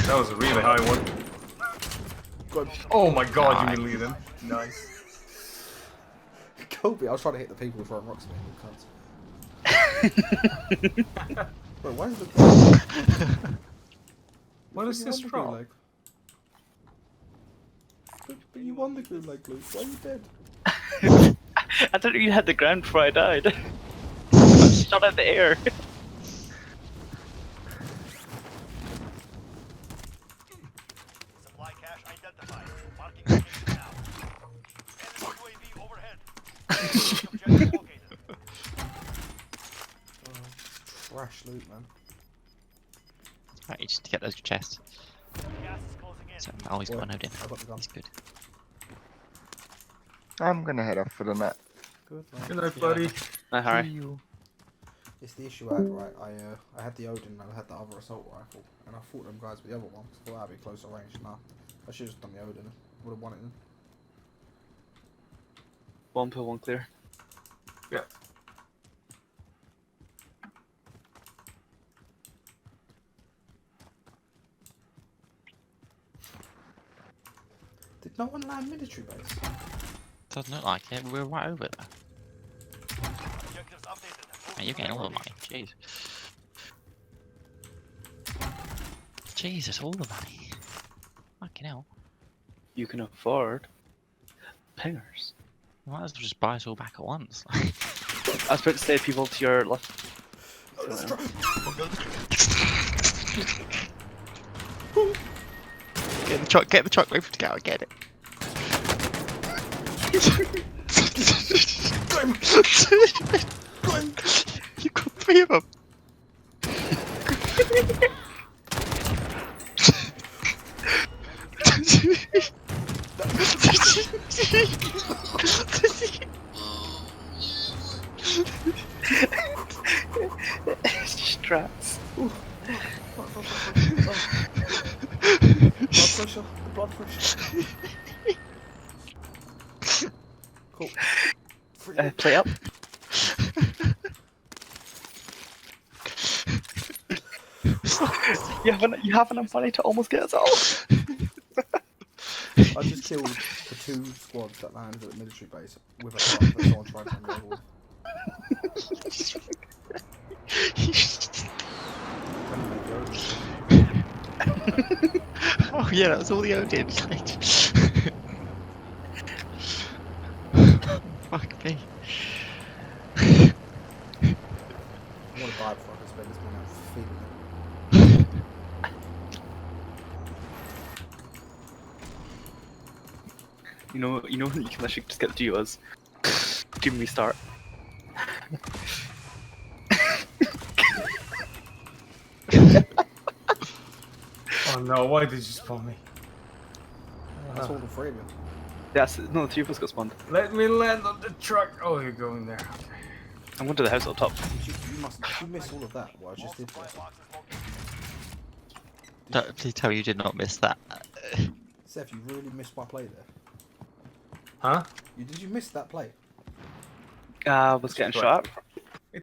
That was a really high one. Good. Oh my god, you lead him. Nice. Kobe, I was trying to hit the people throwing rocks at me, you cunts. Bro, why is the... What is this drop? Like? But you won the gulag, Luke. Why are you dead? I thought you had the ground before I died. I shot out the air. Supply cache identified. Marking location now. Enemy UAV overhead. Objective located. Trash loot, man. Right, you just get those chests. Gas is closing in. So I always got a node in. I got the gun. He's good. I'm gonna head off for the net. Good, man. Good night, buddy. No hurry. It's the issue I had, right? I had the Odin and I had the other assault rifle, and I fought them guys with the other one. So I thought that'd be closer range. Nah, I should have just done the Odin. Would have won it then. One pill, one clear. Yeah. Did no one land military base? Doesn't look like it. We're right over there. Objectives updated. Man, you're getting all the money. Jeez. Jesus, all the money. Fucking hell. You can afford pingers. You might as well just buy us all back at once. I was about to say people to your left. Get the truck, wait for it to get out, get it. You got 3 of them. Strats. Blood pressure. The blood pressure. Cool. Play up. You have enough money to almost get us all. I just killed the 2 squads that landed at the military base with a truck that someone tried from the other one. Oh yeah, that was all the Odin. Fuck me. I want to buy it before I can spend this money on feeding it. You know when you can actually just get the duos. Give me start. Oh no, why did you spawn me? That's all the 3 of you. Yes, no, the 3 of us got spawned. Let me land on the truck. Oh, you're going there. Okay. I'm going to the house up top. You missed all of that, what I just did there. Please tell me you did not miss that. Seth, you really missed my play there. Huh? Did you miss that play? I was getting shot at